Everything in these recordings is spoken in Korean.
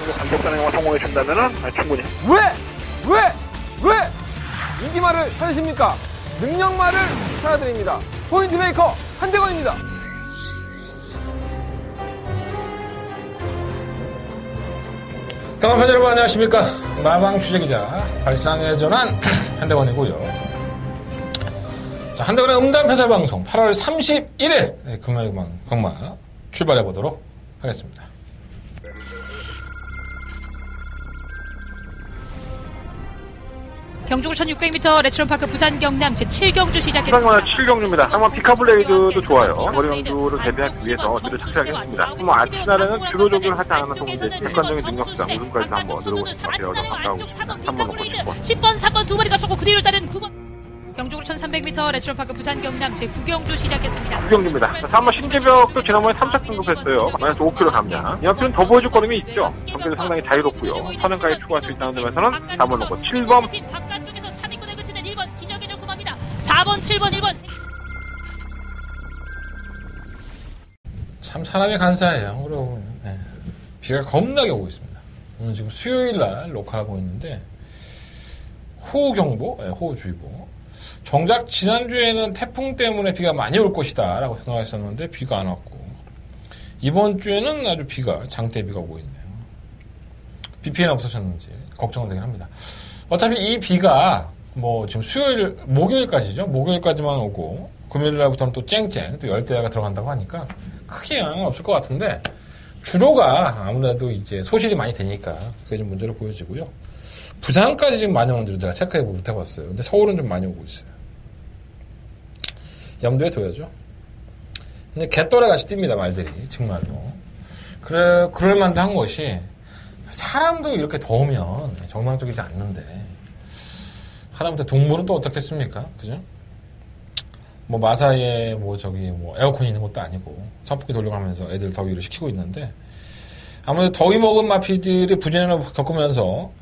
정도 간격 단행만 성공해 준다면은 충분히. 왜 인기말을 찾으십니까? 능력말을 찾아드립니다. 포인트 메이커 한대건입니다. 경험팬 여러분 안녕하십니까? 마방 취재기자 발상의 전환 한대건이고요. 자, 한대건의 음담패설방송 8월 31일 금요일 방마 출발해보도록 하겠습니다. 경주구 1600m 레츠론파크 부산 경남 제7경주 시작했습니다. 7경주입니다. 한번 피카블레이드도 좋아요. 거리 경주를 대비하기 위해서 뒤를 착실하겠습니다. 아치나라는 주로 조교를 하지 않은 동인데 객관적인 능력상 우승까지 한번 누르고 싶은 것 같아요. 좀 가까우고 싶습니다. 3번 놓고 10번, 3번 두 번이 앞섰고 그 뒤를 따른 9번. 경주구 1300m 레츠론파크 부산 경남 제9경주 시작했습니다. 9경주입니다. 3번 신재벽도 지난번에 3차 등급했어요. 마이너스 5km 감량. 이 앞에는 더 보여줄 거름이 있죠. 경기도 상당히 자유롭고요. 선행까지 추가할 수 있다는 점에서는 4번 놓고 7번. 바깥쪽에서 3위권에 그치는 1번 기적의 조금합니다. 4번, 7번, 1번. 참 사람이 간사해요. 그리고 비가 겁나게 오고 있습니다. 오늘 지금 수요일날 녹화하고 있는데 호우경보, 호우주의보. 정작 지난주에는 태풍 때문에 비가 많이 올 것이다 라고 생각했었는데 비가 안 왔고 이번 주에는 아주 비가 장대비가 오고 있네요. 비 피해는 없어졌는지 걱정되긴 합니다. 어차피 이 비가 뭐 지금 수요일 목요일까지죠. 목요일까지만 오고 금요일날부터는 또 쨍쨍 또 열대야가 들어간다고 하니까 크게 영향은 없을 것 같은데 주로가 아무래도 이제 소실이 많이 되니까 그게 좀 문제로 보여지고요. 부산까지 지금 많이 오는지를 제가 체크해 못 해봤어요. 근데 서울은 좀 많이 오고 있어요. 염두에 둬야죠. 근데 개또래 같이 뜁니다, 말들이. 정말로. 그럴 만도 한 것이, 사람도 이렇게 더우면 정상적이지 않는데, 하다못해 동물은 또 어떻겠습니까? 그죠? 뭐, 마사에, 에어컨이 있는 것도 아니고, 선풍기 돌려가면서 애들 더위를 식히고 있는데, 아무래도 더위 먹은 마피들이 부진을 겪으면서,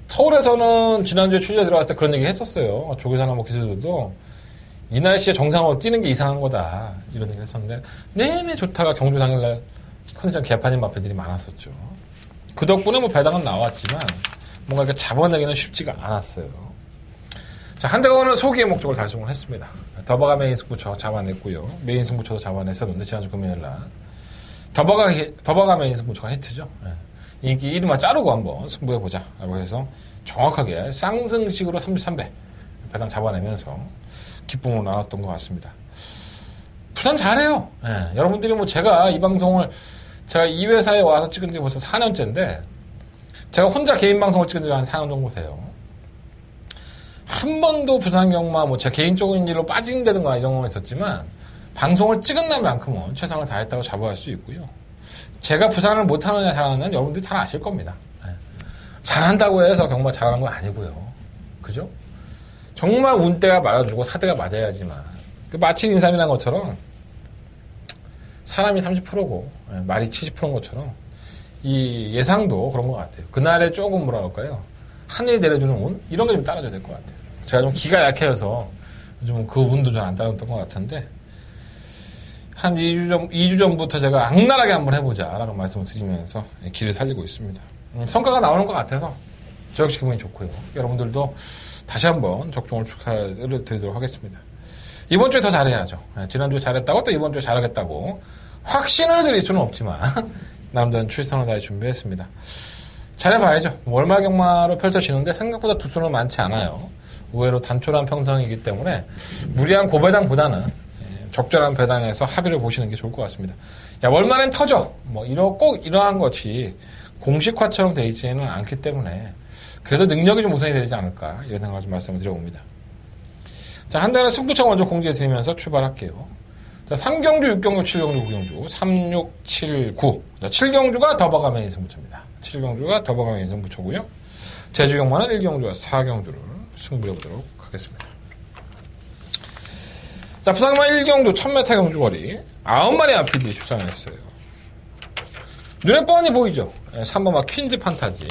서울에서는 지난주에 취재 들어갔을 때 그런 얘기 했었어요. 조계사나 기수들도, 이 날씨에 정상으로 뛰는 게 이상한 거다. 이런 얘기를 했었는데, 내내 좋다가 경주 당일날 컨디션 개판인 마피들이 많았었죠. 그 덕분에 배당은 나왔지만, 뭔가 이렇게 잡아내기는 쉽지가 않았어요. 자, 한대건은 소기의 목적을 달성을 했습니다. 더버가 메인 승부처 잡아냈고요. 메인 승부처도 잡아냈었는데, 지난주 금요일날. 더버가 메인 승부처가 히트죠. 인기 1위만 자르고 한번 승부해보자. 라고 해서 정확하게 쌍승식으로 33배 배당 잡아내면서 기쁨을 나눴던 것 같습니다. 부산 잘해요. 여러분들이 제가 이 방송을 제가 이 회사에 와서 찍은 지 벌써 4년째인데 제가 혼자 개인 방송을 찍은 지가 한 4년 정도 돼요. 한 번도 부산 경마 제 개인적인 일로 빠진다든가 이런 건 있었지만 방송을 찍은 날만큼은 최선을 다했다고 자부할 수 있고요. 제가 부산을 못하느냐 잘하느냐 여러분들이 잘 아실 겁니다. 잘한다고 해서 경마 잘하는 건 아니고요. 그죠? 정말 운대가 맞아주고 사대가 맞아야지만 마친 인삼이라는 것처럼 사람이 30%고 말이 70%인 것처럼 이 예상도 그런 것 같아요. 그날에 조금 뭐랄까요 하늘이 내려주는 운? 이런 게 좀 따라줘야 될 것 같아요. 제가 좀 기가 약해서 요즘 그 운도 잘 안 따랐던 것 같은데 한 2주 전부터 제가 악랄하게 한번 해보자라는 말씀을 드리면서 길을 살리고 있습니다. 성과가 나오는 것 같아서 저 역시 기분이 좋고요. 여러분들도 다시 한번 적중을 축하를 드리도록 하겠습니다. 이번 주에 더 잘해야죠. 지난주에 잘했다고 또 이번 주에 잘하겠다고 확신을 드릴 수는 없지만 남들은 출선을 다해 준비했습니다. 잘해봐야죠. 월말 경마로 펼쳐지는데 생각보다 두수는 많지 않아요. 의외로 단촐한 평성이기 때문에 무리한 고배당보다는 적절한 배당에서 합의를 보시는 게 좋을 것 같습니다. 월말엔 터져. 꼭 이러한 것이 공식화처럼 되어 있지는 않기 때문에 그래도 능력이 좀 우선이 되지 않을까 이런 생각을 좀 말씀을 드려봅니다. 자, 한 달의 승부처 먼저 공지해 드리면서 출발할게요. 자, 3경주, 6경주, 7경주, 9경주, 3, 6, 7, 9. 자, 7경주가 더버가 메인 승부처입니다. 7경주가 더버가 메인 승부처고요. 제주경마는 1경주와 4경주를 승부해 보도록 하겠습니다. 자, 부산경마 1경주 1000m 경주 거리 9마리 앞피들이 출산을 했어요. 눈에 뻔히 보이죠? 3번마 퀸즈 판타지.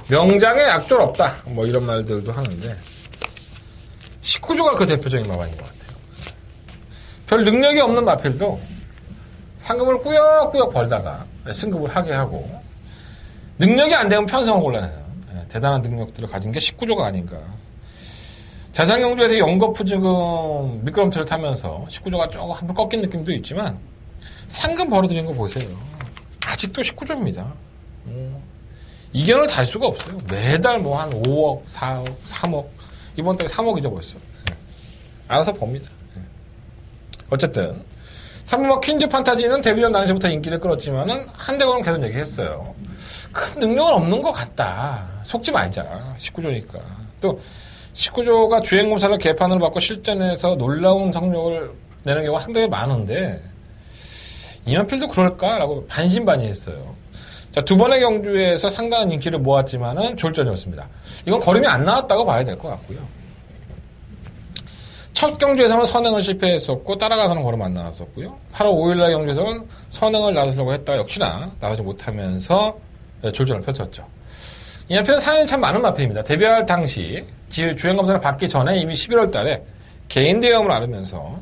명장에 약졸 없다. 이런 말들도 하는데 19조가 그 대표적인 마반인 것 같아요. 별 능력이 없는 마필도 상금을 꾸역꾸역 벌다가 승급을 하게 하고 능력이 안 되면 편성을 골라내는 대단한 능력들을 가진 게 19조가 아닌가. 자산경주에서 연거푸 지금 미끄럼틀을 타면서 19조가 조금 한번 꺾인 느낌도 있지만 상금 벌어들인 거 보세요. 아직도 19조입니다. 이견을 달 수가 없어요. 매달 뭐 한 5억, 4억, 3억. 이번 달에 3억이죠 벌써. 알아서 봅니다. 어쨌든 3부막 퀸즈 판타지는 데뷔전 당시부터 인기를 끌었지만은 한대건은 계속 얘기했어요. 큰 능력은 없는 것 같다. 속지 말자. 19조니까. 또 19조가 주행검사를 개판으로 받고 실전에서 놀라운 성적을 내는 경우가 상당히 많은데 이만필도 그럴까라고 반신반의했어요. 자, 두 번의 경주에서 상당한 인기를 모았지만은 졸전이었습니다. 이건 걸음이 안 나왔다고 봐야 될 것 같고요. 첫 경주에서는 선행을 실패했었고 따라가서는 걸음 안 나왔었고요. 8월 5일날 경주에서는 선행을 나서려고 했다가 역시나 나서지 못하면서 졸전을 펼쳤죠. 이 마필은 사연이 참 많은 마필입니다. 데뷔할 당시 주행검사를 받기 전에 이미 11월 달에 개인 대염을 앓으면서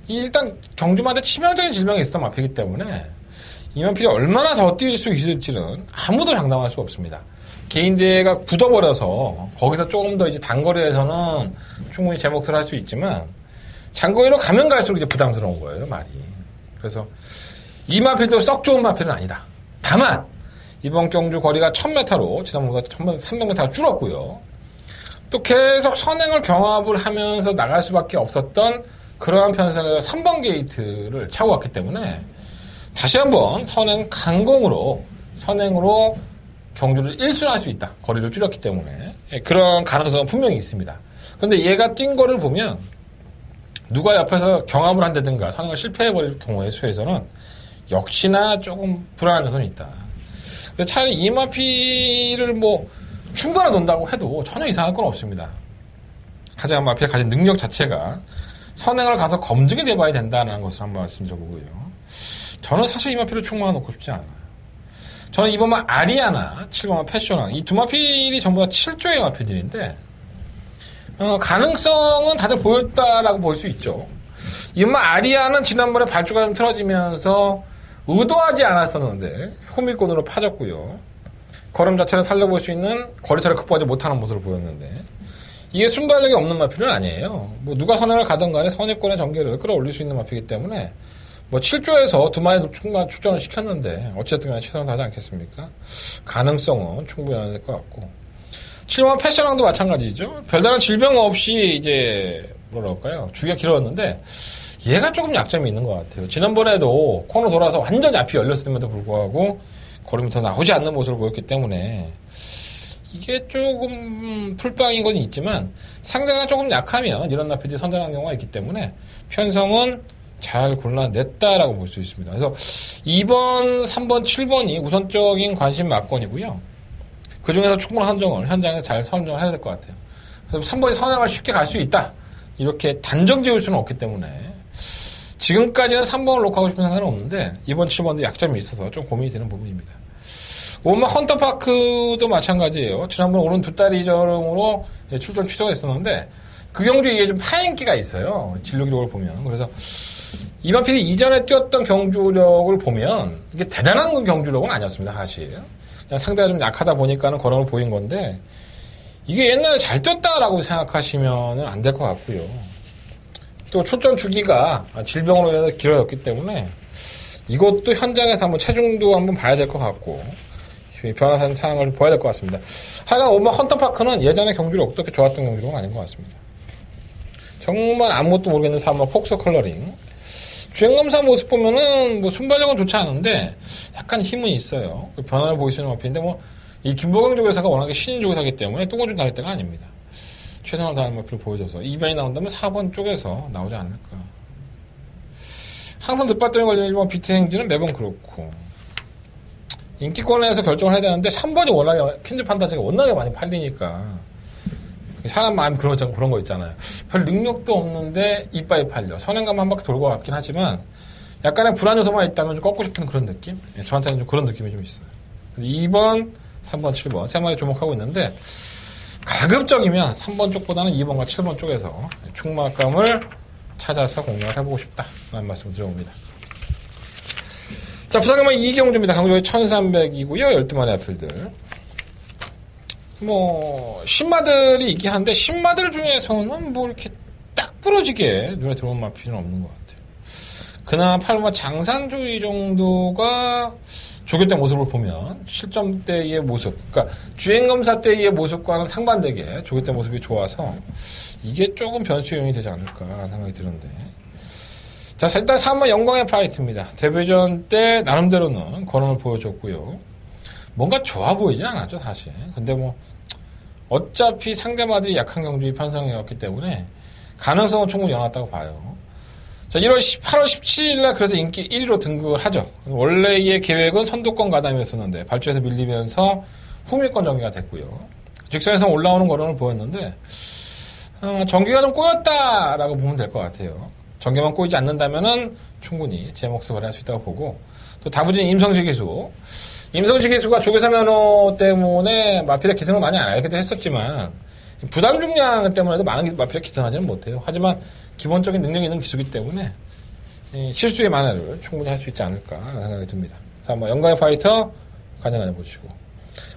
일단 경주마다 치명적인 질병이 있었던 마필이기 때문에 이 마필이 얼마나 더 뛰어질 수 있을지는 아무도 장담할 수가 없습니다. 개인 대회가 굳어버려서 거기서 조금 더 이제 단거리에서는 충분히 제 몫을 할 수 있지만 장거리로 가면 갈수록 이제 부담스러운 거예요, 말이. 그래서 이 마필도 썩 좋은 마필은 아니다. 다만 이번 경주 거리가 1000m로 지난번보다 300m가 줄었고요. 또 계속 선행을 경합을 하면서 나갈 수밖에 없었던 그러한 편성에서 3번 게이트를 차고 갔기 때문에 다시 한번 선행으로 경주를 1순 할 수 있다. 거리를 줄였기 때문에 그런 가능성은 분명히 있습니다. 그런데 얘가 뛴 거를 보면 누가 옆에서 경합을 한다든가 선행을 실패해버릴 경우의 수에서는 역시나 조금 불안한 요소는 있다. 차라리 이마피를 뭐 충분히 돈다고 해도 전혀 이상할 건 없습니다. 하지만 마피가 가진 능력 자체가 선행을 가서 검증이 돼봐야 된다는 것을 한번 말씀드려보고요. 저는 사실 이마피를 충분히 놓고 싶지 않아요. 저는 이번만 아리아나, 7번만 패셔나 이 두 마필이 전부 다 7조의 마필들인데 가능성은 다들 보였다라고 볼 수 있죠. 이번만 아리아는 지난번에 발주가 좀 틀어지면서 의도하지 않았었는데 후미권으로 파졌고요. 걸음 자체를 살려볼 수 있는 거리차를 극복하지 못하는 모습을 보였는데 이게 순발력이 없는 마필은 아니에요. 뭐 누가 선행을 가든 간에 선의권의 전개를 끌어올릴 수 있는 마필이기 때문에 뭐 7조에서 두 마리 충분히 출전을 시켰는데 어쨌든 간에 최선을 다하지 않겠습니까? 가능성은 충분히 될 것 같고 7번 패션왕도 마찬가지죠. 별다른 질병 없이 이제 뭐랄까요 주기가 길었는데 얘가 조금 약점이 있는 것 같아요. 지난번에도 코너 돌아서 완전히 앞이 열렸음에도 불구하고 걸음이 더 나오지 않는 모습을 보였기 때문에 이게 조금 풀빵인 건 있지만 상대가 조금 약하면 이런 나피들이 선전하는 경우가 있기 때문에 편성은 잘 골라냈다라고 볼 수 있습니다. 그래서 2번, 3번, 7번이 우선적인 관심 막건이고요. 그 중에서 충분한 선정을 현장에서 잘 선정을 해야 될 것 같아요. 그래서 3번이 선행을 쉽게 갈 수 있다. 이렇게 단정 지을 수는 없기 때문에 지금까지는 3번을 놓고 하고 싶은 생각은 없는데 이번 7번도 약점이 있어서 좀 고민이 되는 부분입니다. 오마 헌터파크도 마찬가지예요. 지난번 오른 두 다리 저름으로 출전 취소가 있었는데 그 경주에 이게 좀 하행기가 있어요. 진로 기록을 보면. 그래서 이만필이 이전에 뛰었던 경주력을 보면 이게 대단한 경주력은 아니었습니다. 사실. 그냥 상대가 좀 약하다 보니까는 걸음을 보인 건데 이게 옛날에 잘 뛰었다라고 생각하시면 안 될 것 같고요. 또 출전 주기가 질병으로 인해서 길어졌기 때문에 이것도 현장에서 한번 체중도 한번 봐야 될 것 같고 변화된 상황을 봐야 될 것 같습니다. 하여간 오마 헌터파크는 예전에 경주력 어떻게 좋았던 경주력은 아닌 것 같습니다. 정말 아무것도 모르겠는 사람은 폭소 컬러링. 주행검사 모습 보면은 뭐 순발력은 좋지 않은데 약간 힘은 있어요. 변화를 보이시는 마필인데 뭐 이 김보경 조교사가 워낙에 신인 조교사이기 때문에 뚜껑 다닐 때가 아닙니다. 최선을 다하는 마필을 보여줘서 이변이 나온다면 4번 쪽에서 나오지 않을까. 항상 늦발등에 걸리는 1번 비트 행진은 매번 그렇고 인기권에서 결정을 해야 되는데 3번이 워낙에 퀸즈 판타지가 워낙에 많이 팔리니까 사람 마음이 그런 거 있잖아요. 별 능력도 없는데 이빠이 팔려. 선행감 한 바퀴 돌고 갔긴 하지만 약간의 불안 요소만 있다면 좀 꺾고 싶은 그런 느낌? 저한테는 좀 그런 느낌이 좀 있어요. 2번, 3번, 7번 세 마리 주목하고 있는데 가급적이면 3번 쪽보다는 2번과 7번 쪽에서 충막감을 찾아서 공략을 해보고 싶다라는 말씀을 드려봅니다. 자, 부상경마 이경주입니다. 강조의 1300이고요. 12마리 아필들. 신마들이 있긴 한데, 신마들 중에서는 이렇게 딱 부러지게 눈에 들어온 마필은 없는 것 같아요. 그나마 8마 장산조이 정도가 조교 때 모습을 보면, 실점 때의 모습, 그러니까 주행검사 때의 모습과는 상반되게 조교 때 모습이 좋아서, 이게 조금 변수 요인이 되지 않을까 생각이 드는데. 자, 일단 3번 영광의 파이트입니다. 데뷔전 때 나름대로는 걸음을 보여줬고요. 뭔가 좋아 보이진 않았죠, 사실. 근데 어차피 상대마들이 약한 경주의 편성이었기 때문에 가능성은 충분히 연했다고 봐요. 자, 8월 17일날 그래서 인기 1위로 등극을 하죠. 원래의 계획은 선두권 가담이었었는데 발주에서 밀리면서 후미권 전개가 됐고요. 직선에서 올라오는 걸음을 보였는데 전개가 좀 꼬였다라고 보면 될 것 같아요. 전개만 꼬이지 않는다면은 충분히 제 몫을 발휘할 수 있다고 보고, 또 다부진 임성식 기수가 조교사 면허 때문에 마필의 기선을 많이 안 하기도 했었지만 부담 중량 때문에도 많은 마필의 기선하지는 못해요. 하지만 기본적인 능력이 있는 기수이기 때문에 실수의 만회를 충분히 할 수 있지 않을까 라는 생각이 듭니다. 자, 영광의 파이터 관여해 보시고,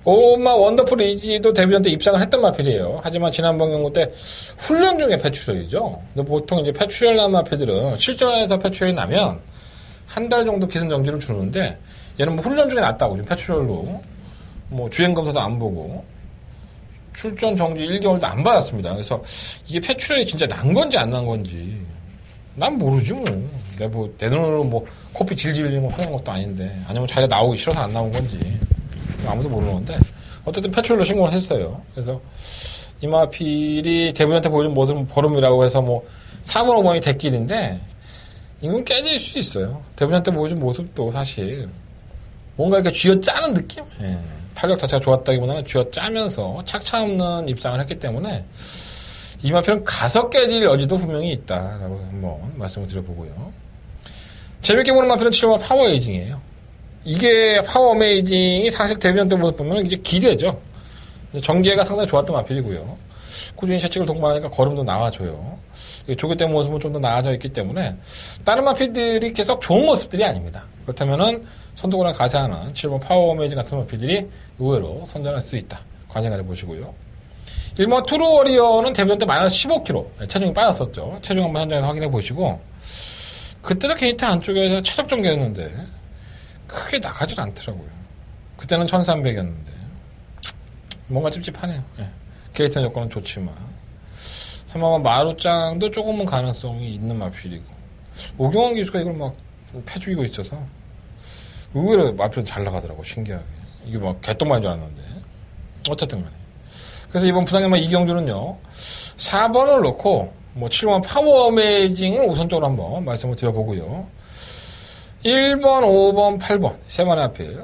오마 원더풀 이지도 데뷔전 때 입상을 했던 마필이에요. 하지만 지난번 경고 때 훈련 중에 폐출혈이죠. 근데 보통 이제 폐출혈 난 마필들은 실전에서 폐출혈이 나면 한 달 정도 기선 정지를 주는데, 얘는 훈련 중에 났다고 지금 폐출혈로 주행 검사도 안 보고 출전 정지 1개월도 안 받았습니다. 그래서 이게 폐출혈이 진짜 난 건지 안 난 건지 난 모르지 내 눈으로 코피 질질 흘리는 거 하는 것도 아닌데, 아니면 자기가 나오기 싫어서 안 나온 건지 아무도 모르는데, 어쨌든 폐출로 신고를 했어요. 그래서 이마필이 데뷔한테 보여준 모습은 보름이라고 해서 4번, 5번이 대길인데, 이건 깨질 수 있어요. 데뷔한테 보여준 모습도 사실 뭔가 이렇게 쥐어짜는 느낌? 탄력 자체가 좋았다기보다는 쥐어짜면서 착차 없는 입상을 했기 때문에 이마필은 가서 깨질 여지도 분명히 있다라고 한번 말씀을 드려보고요. 재밌게 보는 마필은 7번 파워 에이징이에요. 이게 파워 어메이징이 사실 데뷔전 때 보면 이제 기대죠. 전개가 상당히 좋았던 마필이고요. 꾸준히 채찍을 동반하니까 걸음도 나와줘요. 조교 때 모습은 좀 더 나아져 있기 때문에 다른 마필들이 계속 좋은 모습들이 아닙니다. 그렇다면은 선두권을 가세하는 7번 파워 어메이징 같은 마필들이 의외로 선전할 수 있다. 관심 가져보시고요. 1번 투루 워리어는 데뷔전 때 마이너스 15kg 체중이 빠졌었죠. 체중 한번 현장에서 확인해 보시고, 그때도 게이트 안쪽에서 최적 전개했는데 크게 나가질 않더라고요. 그때는 1300이었는데 뭔가 찝찝하네요. 게이트 요건은 좋지만 3번 마루짱도 조금은 가능성이 있는 마필이고, 오경환 기수가 이걸 패죽이고 있어서 의외로 마필은 잘 나가더라고. 신기하게. 이게 개똥만인 줄 알았는데 어쨌든 간에. 그래서 이번 부상경마 이경주는요 4번을 놓고 7번 파워 어메이징을 우선적으로 한번 말씀을 드려보고요. 1번, 5번, 8번 세 마리 아필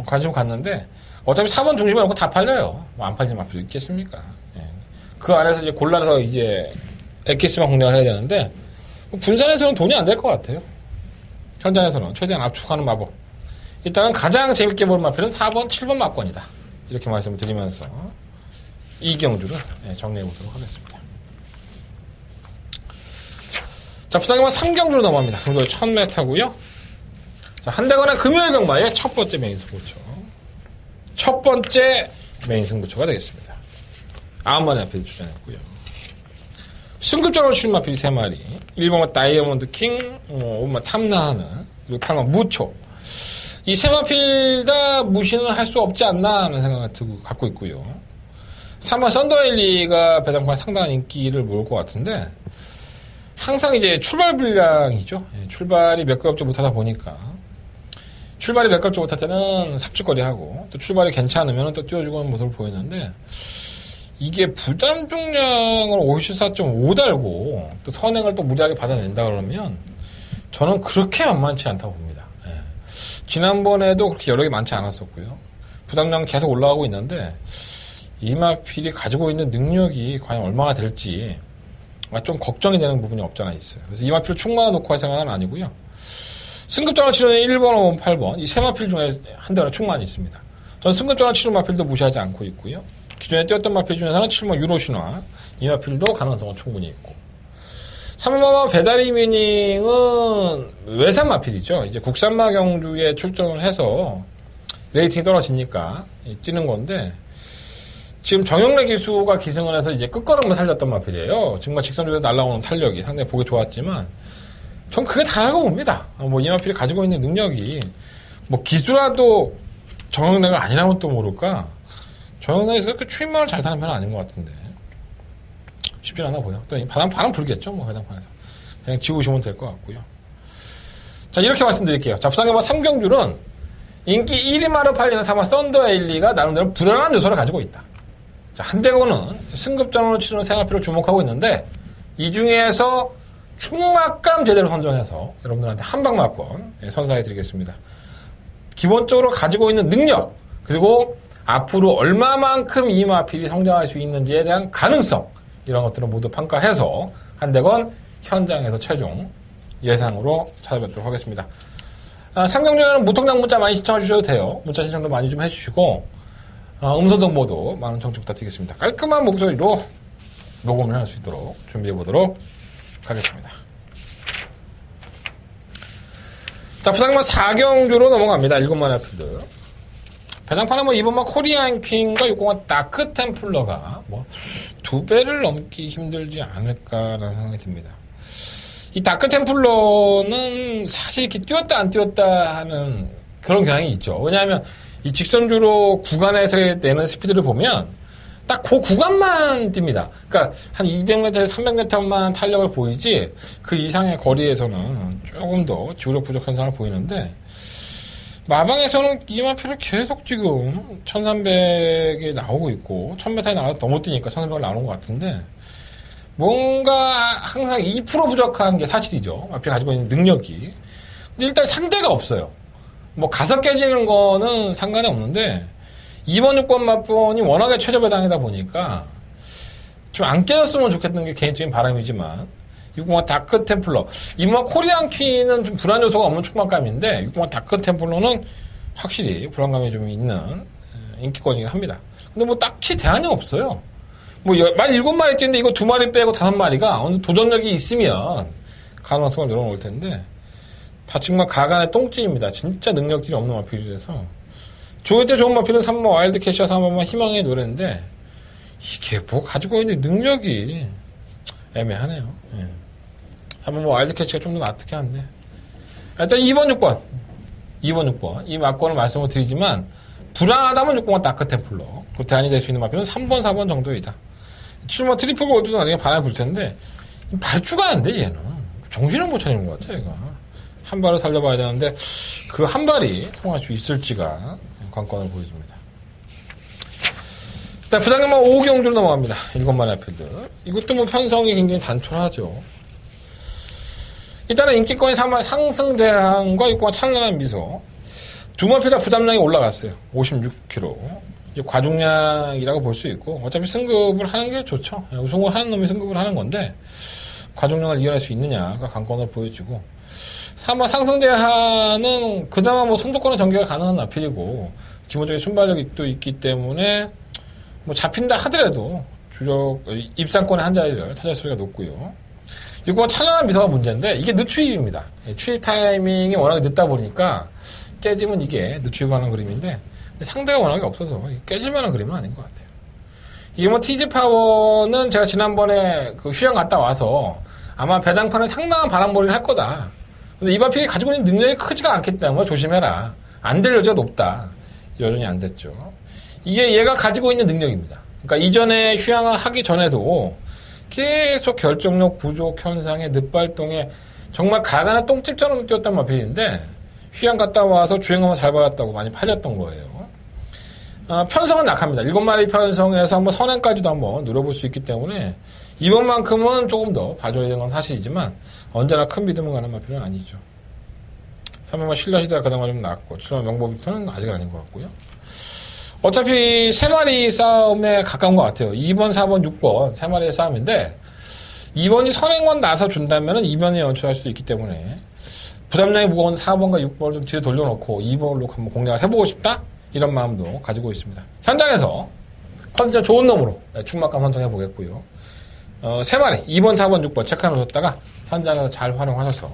관심 갔는데, 어차피 4번 중심에 놓고 다 팔려요. 안 팔리는 마필 있겠습니까? 그 안에서 이제 골라서 이제 엑기스만 공략을 해야 되는데, 분산에서는 돈이 안 될 것 같아요. 현장에서는 최대한 압축하는 마법. 일단은 가장 재밌게 볼 마필은 4번, 7번 막권이다. 이렇게 말씀을 드리면서 이경주를 정리해 보도록 하겠습니다. 자, 부상경마 3경주로 넘어갑니다. 금도의 1000m고요. 자, 한대건의 금요일 경마의 첫 번째 메인 승부처. 첫 번째 메인 승부처가 되겠습니다. 9마리 앞에 출전했고요. 승급전으로 치른 마필 3마리. 1번은 다이아몬드 킹, 5번 탐나하늘, 그리고 8번 무초. 이 세 마필 다 무시는 할 수 없지 않나 하는 생각을 갖고 있고요. 3번 썬더일리가 배당판에 상당한 인기를 모을 것 같은데, 항상 이제 출발 불량이죠. 출발이 매끄럽지 못하다 보니까, 출발이 매끄럽지 못할 때는 삽질거리하고, 또 출발이 괜찮으면 또 띄워주고 하는 모습을 보이는데, 이게 부담 중량을 54.5 달고 또 선행을 또 무리하게 받아낸다 그러면 저는 그렇게 만만치 않다고 봅니다. 지난번에도 그렇게 여러 개 많지 않았었고요. 부담량 계속 올라가고 있는데, 이마필이 가지고 있는 능력이 과연 얼마나 될지 좀 걱정이 되는 부분이 없잖아 있어요. 그래서 이마필을 충만히 놓고 할 생각은 아니고요. 승급전을 치르는 1번, 5번, 8번 이 세 마필 중에 한 대가 충만히 있습니다. 저는 승급전을 치르는 마필도 무시하지 않고 있고요. 기존에 뛰었던 마필 중에서는 7번 유로신화 이 마필도 가능성은 충분히 있고, 3번마 배달이 미닝은 외산 마필이죠. 이제 국산마 경주에 출전을 해서 레이팅이 떨어지니까 뛰는 건데, 지금 정영래 기수가 기승을 해서 이제 끝걸음을 살렸던 마필이에요. 정말 직선적으로 날아오는 탄력이 상당히 보기 좋았지만, 전 그게 다라고 봅니다. 뭐 이 마필이 가지고 있는 능력이, 뭐 기수라도 정영래가 아니라면 또 모를까? 정영래에서 그렇게 추임마를 잘 타는 편은 아닌 것 같은데. 쉽지 않아 보여. 또 바람 불겠죠, 뭐, 해당판에서. 그냥 지우시면 될 것 같고요. 자, 이렇게 말씀드릴게요. 자, 부산경마 3경주는 인기 1위마로 팔리는 3번 썬더에일리가 나름대로 불안한 요소를 가지고 있다. 자, 한대건은 승급전으로 치르는 생활표를 주목하고 있는데, 이 중에서 충막감 제대로 선정해서 여러분들한테 한방마권 선사해 드리겠습니다. 기본적으로 가지고 있는 능력, 그리고 앞으로 얼마만큼 이 마필이 성장할 수 있는지에 대한 가능성, 이런 것들을 모두 평가해서 한대건 현장에서 최종 예상으로 찾아뵙도록 하겠습니다. 3경주에는 무통장 문자 많이 신청해 주셔도 돼요. 문자 신청도 많이 좀 해주시고, 음성 정보도 많은 청취 부탁드리겠습니다. 깔끔한 목소리로 녹음을 할 수 있도록 준비해 보도록 하겠습니다. 자, 부산경마 4경주로 넘어갑니다. 7마리 필드. 배당판은 뭐 이번만 코리안 퀸과 6공화 다크 템플러가 뭐 2배를 넘기 힘들지 않을까라는 생각이 듭니다. 이 다크 템플러는 사실 이렇게 뛰었다 안 뛰었다 하는 그런 경향이 있죠. 왜냐하면 이 직선주로 구간에서 내는 스피드를 보면 딱 그 구간만 뜁니다. 그러니까 한 200m에서 300m만 탄력을 보이지 그 이상의 거리에서는 조금 더 지구력 부족 현상을 보이는데, 마방에서는 이 마필을 계속 지금 1300에 나오고 있고 1000m에 나와서 너무 뛰니까 1300을 나오는 것 같은데, 뭔가 항상 2% 부족한 게 사실이죠. 마필이 가지고 있는 능력이. 근데 일단 상대가 없어요. 뭐 가서 깨지는 거는 상관이 없는데, 2번 6번 마폰이 워낙에 최저 배당이다 보니까 좀 안 깨졌으면 좋겠는 게 개인적인 바람이지만, 6공화 다크 템플러, 이번 코리안 퀸은 좀 불안 요소가 없는 충만감인데 6공화 다크 템플러는 확실히 불안감이 좀 있는 인기권이긴 합니다. 근데 뭐 딱히 대안이 없어요. 뭐 말 7마리 뛰는데 이거 2마리 빼고 5마리가 어느 도전력이 있으면 가능성을 늘어놓을 텐데, 다 정말 가간의 똥찜입니다. 진짜 능력들이 없는 마필이라서. 조회 때 좋은 마필은 3번 와일드캐시와 3번만 희망의 노래인데, 이게 뭐 가지고 있는 능력이 애매하네요. 예. 3번 와일드캐치가 좀 더 납득해 한데, 일단 2번 6번 이 마권을 말씀을 드리지만, 불안하다면 6번과 다크 템플러, 그 대안이 될 수 있는 마필은 3번 4번 정도이다. 7번 트리플 골드도 나중에 바람이 불 텐데, 발주가 안 돼. 얘는 정신을 못 차리는 것 같아. 얘가 한 발을 살려봐야 되는데 그 한 발이 통할 수 있을지가 관건을 보여줍니다. 일단 부산경마 5경주로 넘어갑니다. 7마리 필드. 이것도 뭐 편성이 굉장히 단촐하죠. 일단은 인기권이 상승대항과 6공화 찬란한 미소, 두 마필 다 부담량이 올라갔어요. 56kg. 이제 과중량이라고 볼 수 있고, 어차피 승급을 하는 게 좋죠. 우승을 하는 놈이 승급을 하는 건데, 과중량을 이겨낼 수 있느냐가 관건을 보여주고, 3번 상승대하는 그나마 뭐 선두권의 전개가 가능한 마필이고, 기본적인 순발력이 또 있기 때문에 뭐 잡힌다 하더라도 주력 입상권의 한 자리를 차지할 수가 높고요. 이거 찬란한 미소가 문제인데, 이게 늦추입입니다. 추입 타이밍이 워낙에 늦다 보니까 깨지면 이게 늦추입하는 그림인데, 근데 상대가 워낙에 없어서 깨질만한 그림은 아닌 것 같아요. 이게 뭐 티즈 파워는 제가 지난번에 그 휴양 갔다 와서 아마 배당판에 상당한 바람몰이를 할 거다. 근데 이 마필이 가지고 있는 능력이 크지가 않기 때문에 조심해라. 안 될 여지가 높다. 여전히 안 됐죠. 이게 얘가 가지고 있는 능력입니다. 그러니까 이전에 휴양을 하기 전에도 계속 결정력 부족 현상에 늑발동에 정말 가간의 똥집처럼 뛰었던 마필인데, 휴양 갔다 와서 주행하면 잘 받았다고 많이 팔렸던 거예요. 편성은 약합니다. 7마리 편성에서 한번 선행까지도 한번 누려볼 수 있기 때문에 이번만큼은 조금 더 봐줘야 되는 건 사실이지만, 언제나 큰 믿음을 가는 마필은 아니죠. 3번만 신라시대가 그나마 좀 낫고, 7번 명보빅터는 아직은 아닌 것 같고요. 어차피 3마리 싸움에 가까운 것 같아요. 2번, 4번, 6번 3마리의 싸움인데, 2번이 선행만 나서 준다면 2번에 연출할 수 있기 때문에 부담량이 무거운 4번과 6번을 좀 뒤로 돌려놓고 2번으로 한번 공략을 해보고 싶다? 이런 마음도 가지고 있습니다. 현장에서 컨디션 좋은 놈으로 충막감 선정해 보겠고요. 3마리 2번, 4번, 6번 체크해놓으셨다가 현장에서 잘 활용하셔서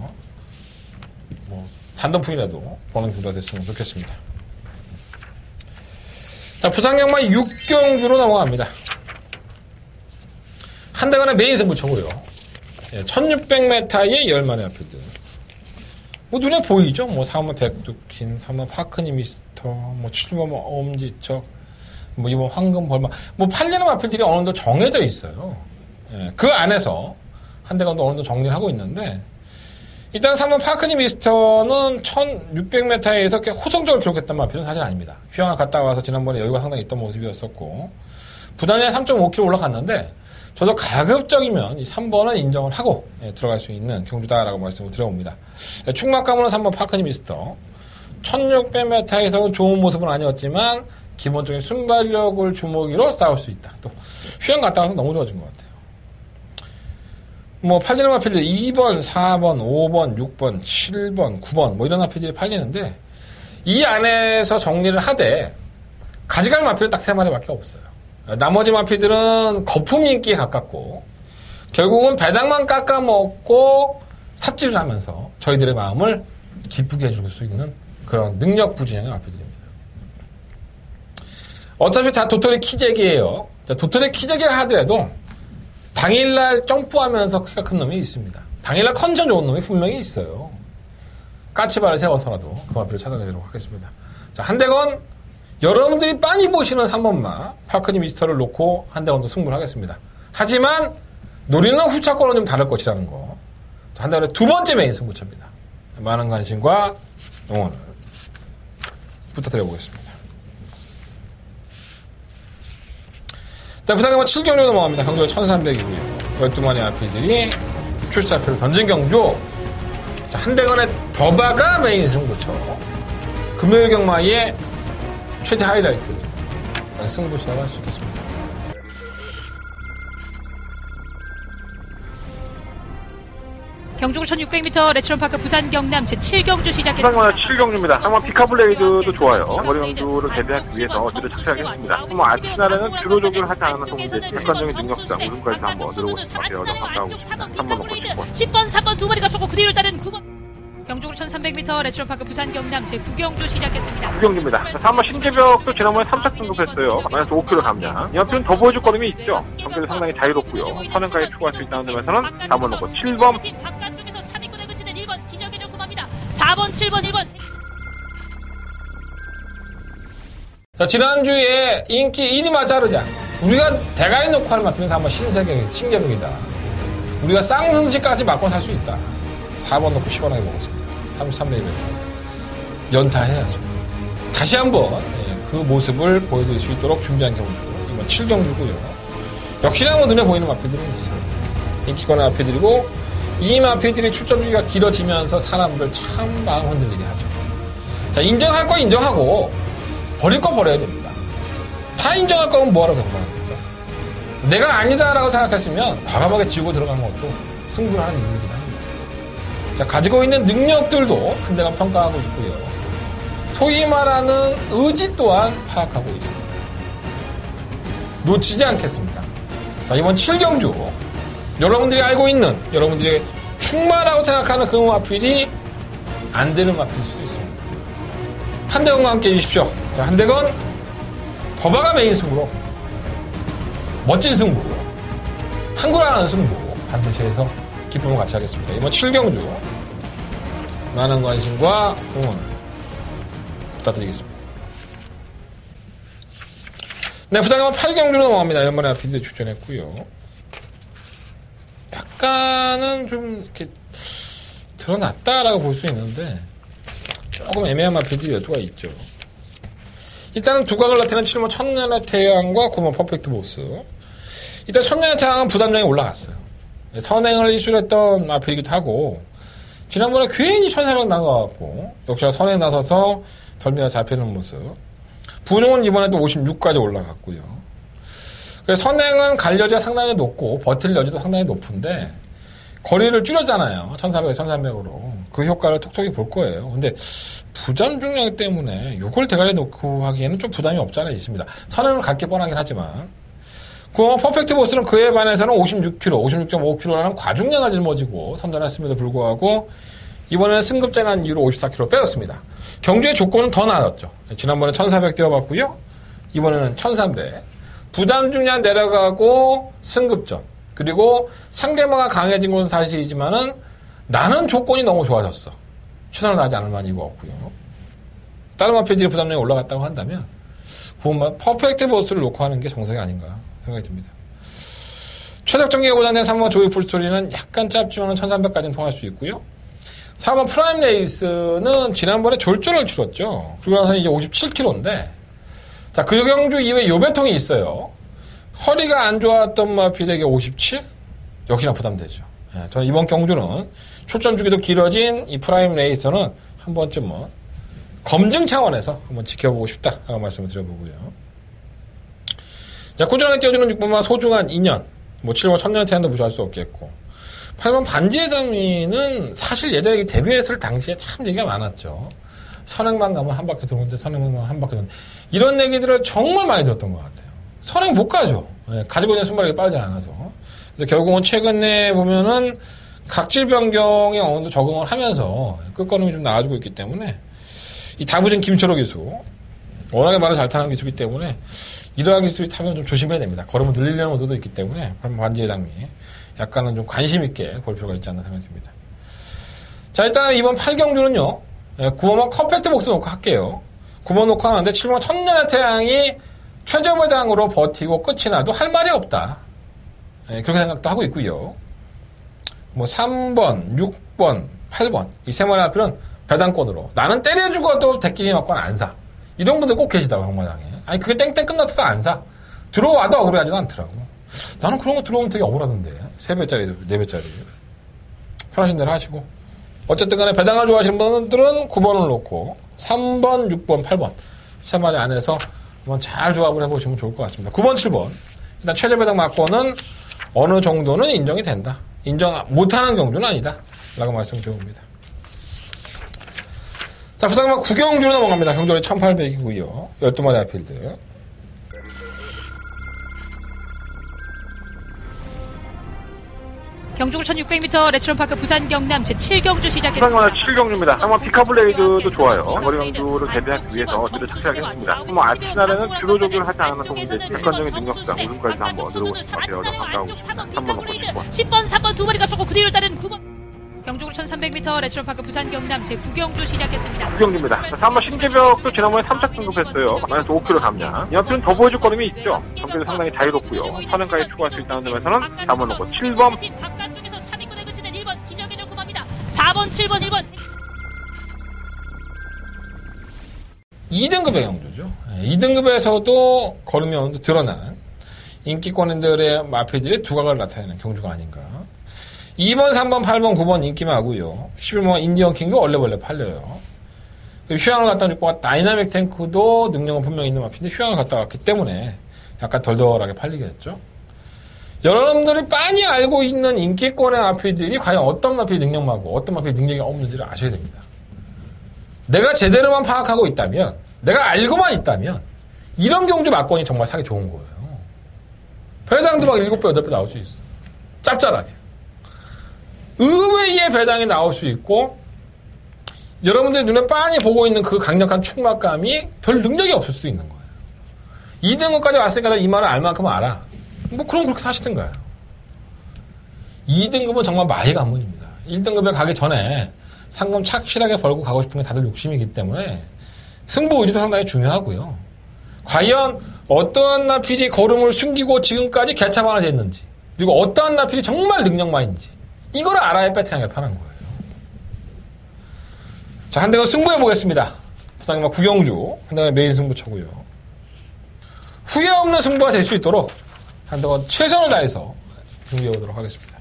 뭐 잔돈풀이라도 버는 구도가 됐으면 좋겠습니다. 자, 부산경마 6경주로 넘어갑니다. 한대간의 메인 승부처고요. 1600m의 10마리 마필들. 뭐 눈에 보이죠? 뭐 3번 백두킨, 3번 파크니 미스터, 뭐 7번 엄지척, 뭐 2번 황금 벌마. 뭐 팔리는 마필들이 어느 정도 정해져 있어요. 그 안에서 한대간도 어느 정도 정리를 하고 있는데, 일단 3번 파크니 미스터는 1600m에서 이렇게 호성적으로 기록했던 마필은 사실 아닙니다. 휴양을 갔다 와서 지난번에 여유가 상당히 있던 모습이었었고, 부단이 3.5km 올라갔는데, 저도 가급적이면 이 3번은 인정을 하고 들어갈 수 있는 경주다라고 말씀을 드려봅니다. 충막감으로는 3번 파크니 미스터. 1600m에서는 좋은 모습은 아니었지만, 기본적인 순발력을 주먹이로 싸울 수 있다. 또, 휴양 갔다 와서 너무 좋아진 것 같아요. 뭐 팔리는 마필들 2번, 4번, 5번, 6번, 7번, 9번 뭐 이런 마필들이 팔리는데 이 안에서 정리를 하되 가져갈 마필은 딱 3마리밖에 없어요. 나머지 마필들은 거품 인기에 가깝고 결국은 배당만 깎아먹고 삽질을 하면서 저희들의 마음을 기쁘게 해줄 수 있는 그런 능력 부진의 마필들입니다. 어차피 다 도토리 키재기예요. 도토리 키재기를 하더라도 당일날 점프하면서 키가 큰 놈이 있습니다. 당일날 컨디션 좋은 놈이 분명히 있어요. 까치발을 세워서라도 그 마필을 찾아내도록 하겠습니다. 자, 한대건 여러분들이 빤히 보시는 3번마 파크니 미스터를 놓고 한대건도 승부를 하겠습니다. 하지만 노리는 후차권은 좀 다를 것이라는 거. 자, 한대건의 두 번째 메인 승부처입니다. 많은 관심과 응원을 부탁드려보겠습니다. 부산경마 7경주 넘어갑니다. 경주가 1300이고요. 12마리 아피들이 출사표를 던진 경주. 자, 한대건의 더바가 메인 승부처. 금요일 경마의 최대 하이라이트. 승부처라고 할 수 있겠습니다. 경주구 1600m 레츠런파크 부산 경남 제7경주 시작했습니다. 부산경마 7경주입니다. 한번 피카블레이드도 좋아요. 거리 경주를 대비하기 위해서 뒤를 착착하겠습니다. 뭐 아치날에는 주로 조교를 하지 않는 동문제 객관적인 능력상 우승까지 한번 들어보겠습니다. 배워서 가까우고 있습니다. 3번 놓고 10번. 10번, 3번 두 마리가 쏘고 그 뒤를 따른 9번. 경주구 1300m 레츠런파크 부산 경남 제9경주 시작했습니다. 9경주입니다. 3번 신재벽도 지난번에 3차 등급했어요. 마이너스 5kg 감량. 이 한편 더 보여줄 거림이 있죠. 경기도 상당히 자유롭고요. 선행까지 추가할 수 있다는 점에서는 4번 놓고 7번. 바깥쪽에서 3위권에 그치는 1번 기적의 조금합니다. 4번, 7번, 1번. 자, 지난주에 인기 1위 맞자르자. 우리가 대가리 놓고 하는 마필은 한번 신계력이다. 우리가 쌍승시까지 맞고 살 수 있다. 4번 놓고 시원하게 먹었습니다. 3300원. 연타해야죠. 다시 한번 그 모습을 보여드릴 수 있도록 준비한 경주. 이번 7경주고요. 역시나 뭐 눈에 보이는 마필들은 있어요. 인기권의 마필들이고 이 마필들이 출전 주기가 길어지면서 사람들 참 마음 흔들리게 하죠. 자, 인정할 거 인정하고 버릴 거 버려야 됩니다. 다 인정할 거면 뭐하러 경고합니까? 내가 아니다라고 생각했으면 과감하게 지우고 들어가는 것도 승부를 하는 이유이기도 합니다. 자, 가지고 있는 능력들도 한대가 평가하고 있고요. 소위 말하는 의지 또한 파악하고 있습니다. 놓치지 않겠습니다. 자, 이번 7경주 여러분들이 알고 있는 여러분들이 충마라고 생각하는 그 마필이 안 되는 마필일 수 있습니다. 한대건과 함께 해주십시오. 자, 한대건 더바가 메인 승부로 멋진 승부, 한구라는 승부 반드시 해서 기쁨을 같이 하겠습니다. 이번 7경주 많은 관심과 응원 부탁드리겠습니다. 네, 부산경마 8경주로 넘어갑니다. 연말에 아피드 출전했고요. 약간은 좀 이렇게 드러났다라고 볼 수 있는데 조금 애매한 마필들이 몇 두가 있죠. 일단은 두각을 나타내는 7번 천년의 태양과 9번 퍼펙트 보스. 일단 천년의 태양은 부담량이 올라갔어요. 선행을 이슈를 했던 마필이기도 하고 지난번에 괜히 1400 나가갖고 역시나 선행 나서서 덜미가 잡히는 모습. 부종은 이번에도 56까지 올라갔고요. 그래서 선행은 갈 여지가 상당히 높고 버틸 여지도 상당히 높은데 거리를 줄였잖아요. 1400, 1300으로. 그 효과를 톡톡히 볼 거예요. 근데 부담 중량 때문에 이걸 대가리에 놓고 하기에는 좀 부담이 없지 않아 있습니다. 선행을 갈 게 뻔하긴 하지만 구호마 퍼펙트 보스는 그에 반해서는 56kg, 56.5kg라는 과중량을 짊어지고 선전했음에도 불구하고 이번에는 승급자라는 이유로 54kg 빼었습니다. 경주의 조건은 더 나아졌죠. 지난번에 1400 뛰어봤고요. 이번에는 1300. 부담 중량 내려가고 승급전. 그리고 상대방이 강해진 것은 사실이지만은 나는 조건이 너무 좋아졌어. 최선을 다하지 않을 만한 이유가 없고요. 다른 마피지의 부담량이 올라갔다고 한다면 구호마 퍼펙트 보스를 놓고 하는 게 정석이 아닌가 생각이 듭니다. 최적 전기가 보장된 3번 조이 풀스토리는 약간 짧지만 1300까지는 통할 수 있고요. 4번 프라임 레이스는 지난번에 졸전을 치렀죠. 그러고 나서 이제 57kg인데, 자, 그 경주 이후에 요배통이 있어요. 허리가 안 좋았던 마피드에게 57? 역시나 부담되죠. 예, 저는 이번 경주는 출전 주기도 길어진 이 프라임 레이스는 한 번쯤 검증 차원에서 한번 지켜보고 싶다라고 말씀을 드려보고요. 자, 꾸준하게 뛰어주는 6번마 소중한 인연, 7번 천년의 태양도 무시할 수 없겠고, 8번 반지의 장미는 사실 예전에 데뷔했을 당시에 참 얘기가 많았죠. 선행만 가면 한 바퀴 도는데 선행만 가면 한 바퀴 도는데 이런 얘기들을 정말 많이 들었던 것 같아요. 선행 못 가죠. 예, 가지고 있는 순발력이 빠르지 않아서. 그래서 결국은 최근에 보면은 각질 변경에 어느 정도 적응을 하면서 끝걸음이 좀 나아지고 있기 때문에 이 다부진 김철호 기수 워낙에 말을 잘 타는 기수이기 때문에 이러한 기술이 타면 좀 조심해야 됩니다. 걸음을 늘리려는 의도도 있기 때문에 반지의 장미 약간은 좀 관심 있게 볼 필요가 있지 않나 생각이 듭니다. 자, 일단 이번 8경주는요 9번만 퍼펙트 복수 놓고 할게요. 9번 놓고 하는데 7번 천년의 태양이 최저배당으로 버티고 끝이 나도 할 말이 없다. 그렇게 생각도 하고 있고요. 3번, 6번, 8번 이 세 마리 앞에는 배당권으로 나는 때려 죽어도 대끼리 맞고는 안 사. 이런 분들 꼭 계시다고 형마당에. 아니 그게 땡땡 끝났어 안 사. 들어와도 억울해하지도 않더라고. 나는 그런 거 들어오면 되게 억울하던데. 3배짜리, 4배짜리. 편하신 대로 하시고. 어쨌든 간에 배당을 좋아하시는 분들은 9번을 놓고 3번, 6번, 8번 세 마리 안에서 한번 잘 조합을 해보시면 좋을 것 같습니다. 9번, 7번 일단 최저 배당 맞고는 어느 정도는 인정이 된다. 인정 못하는 경주는 아니다. 라고 말씀드려봅니다. 자, 부상만 9경주로 넘어갑니다. 경주는 1800이고요. 12마리 아필드. 경주구 1600m 레츠런파크 부산 경남 제7경주 부산 시작했습니다. 경남 7경주입니다. 한번 피카블레이드도 좋아요. 거리 경주를 대비하기 위해서 뒤를 착착하겠습니다. 아치나라는 주로 조기를 하지 않아서 이제 객관적인 능력상 우승까지 한번 들어오고 싶은 것 같아요. 반가우고 있습니다. 3번 놓고 10번. 10번, 3번 두 마리가 쏘고 그 뒤를 따르는 9번. 경주구 1300m 레츠런파크 부산 경남 제9경주 시작했습니다. 9경주입니다. 3번 신재벽도 지난번에 3차 등급했어요. 마이너스 5kg 감량. 이 앞에는 더 보여줄 거름이 있죠. 경기도 상당히 자유롭고요. 선행까지 추가할 수 있다는 점에서는 4번 놓고 7번. 바깥쪽에서 3위권에 그치는 1번 기적의 조금합니다. 4번, 7번, 1번. 2등급의 경주죠. 2등급에서도 걸음이 어느 정도 드러난 인기권인들의 마피들의 두각을 나타내는 경주가 아닌가. 2번, 3번, 8번, 9번 인기마고요. 11번 인디언 킹도 얼레벌레 팔려요. 휴양을 갔다 온 6번 다이나믹 탱크도 능력은 분명히 있는 마피인데 휴양을 갔다 왔기 때문에 약간 덜덜하게 팔리겠죠. 여러분들이 빤히 알고 있는 인기권의 마피들이 과연 어떤 마피의 능력마고 어떤 마피의 능력이 없는지를 아셔야 됩니다. 내가 제대로만 파악하고 있다면, 내가 알고만 있다면 이런 경주 막권이 정말 사기 좋은 거예요. 배당도 막 7배, 8배 나올 수 있어. 짭짤하게. 의외의 배당이 나올 수 있고 여러분들이 눈에 빤히 보고 있는 그 강력한 충막감이 별 능력이 없을 수도 있는 거예요. 2등급까지 왔으니까 나 이 말을 알 만큼 알아. 그럼 그렇게 사시든가요. 2등급은 정말 마의 관문입니다. 1등급에 가기 전에 상금 착실하게 벌고 가고 싶은 게 다들 욕심이기 때문에 승부 의지도 상당히 중요하고요. 과연 어떠한 나필이 걸음을 숨기고 지금까지 개차반을 됐는지 그리고 어떠한 나필이 정말 능력마인지 이걸 알아야 배팅하기가 편한 거예요. 자, 한 대건 승부해 보겠습니다. 부산경마 9경주 한 대건 메인 승부처고요. 후회 없는 승부가 될 수 있도록 한 대건 최선을 다해서 준비해 보도록 하겠습니다.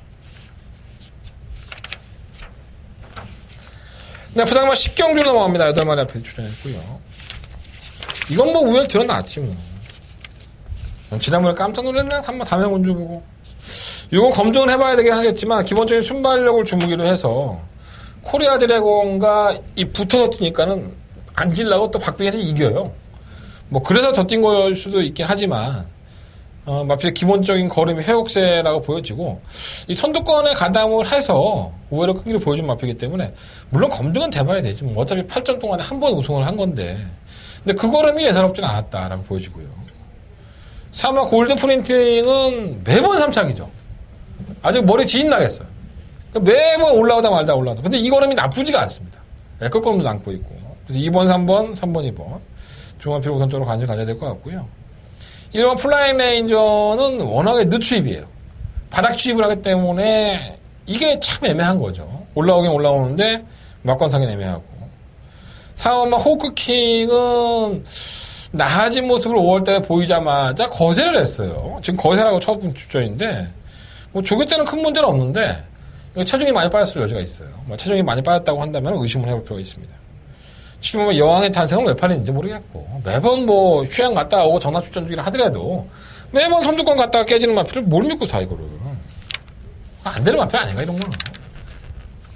네, 부산경마 10경주로 넘어갑니다. 8마리 앞에 출연했고요. 이건 우연 드러났지 뭐. 지난번에 깜짝 놀랐네. 3번 담양운주 보고. 이건 검증을 해봐야 되긴 하겠지만 기본적인 순발력을 주무기로 해서 코리아 드래곤과 이 붙어서 뛰니까는 앉으려고 또 박빙에서 이겨요. 그래서 더 뛴 걸 수도 있긴 하지만 마필의 기본적인 걸음이 회옥세라고 보여지고, 이 선두권에 가담을 해서 오히려 끈기를 보여준 마필이기 때문에, 물론 검증은 돼봐야 되지. 뭐 어차피 8전 동안에 한 번 우승을 한 건데, 근데 그 걸음이 예사롭진 않았다라고 보여지고요. 사마 골드 프린팅은 매번 3착이죠. 아주 머리 지인 나겠어요. 매번 올라오다 말다 올라오다. 근데 이 걸음이 나쁘지가 않습니다. 끝걸음도 남고 있고. 그래서 2번, 3번, 3번, 2번. 중앙필 우선적으로 관심 가져야 될 것 같고요. 1번 플라잉 레인저는 워낙에 늦추입이에요. 바닥 추입을 하기 때문에 이게 참 애매한 거죠. 올라오긴 올라오는데 막관상이 애매하고. 4번만 호크킹은 나아진 모습을 5월달에 보이자마자 거세를 했어요. 지금 거세라고 처음 주저인데 뭐 조교 때는 큰 문제는 없는데 체중이 많이 빠졌을 여지가 있어요. 체중이 많이 빠졌다고 한다면 의심을 해볼 필요가 있습니다. 지금 여왕의 탄생은 왜 팔리는지 모르겠고 매번 뭐 휴양 갔다 오고 전화 출전 중이라 하더라도 매번 선두권 갔다가 깨지는 마필을 뭘 믿고 사 이거를. 안 되는 마필 아닌가 이런 거는.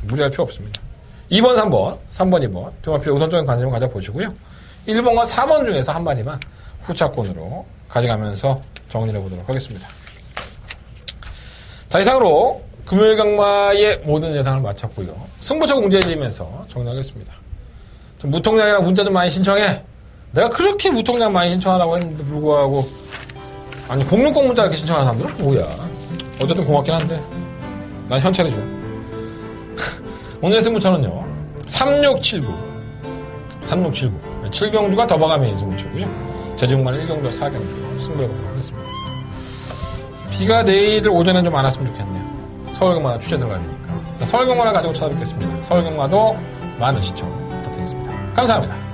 무리할 필요 없습니다. 2번, 3번, 3번, 2번 두 마필에 우선적인 관심을 가져보시고요. 1번과 4번 중에서 한 마디만 후차권으로 가져가면서 정리를 해보도록 하겠습니다. 자, 이상으로 금요일 강마의 모든 예상을 마쳤고요. 승부처 공지해드리면서 정리하겠습니다. 무통량이랑 문자 좀 많이 신청해. 내가 그렇게 무통량 많이 신청하라고 했는데 불구하고 아니 060 문자 이렇게 신청하는 사람들은 뭐야. 어쨌든 고맙긴 한데 난 현찰이 좋아. 오늘의 승부처는요 3679 7경주가 더버가메인 승부처고요. 제주공만 1경주와 4경주 승부를 해보도록 하겠습니다. 비가 내일 오전에 좀 안 왔으면 좋겠네요. 서울경마다 취재 들어가야 되니까. 자, 서울경마를 가지고 찾아뵙겠습니다. 서울경마도 많은 시청 부탁드리겠습니다. 감사합니다.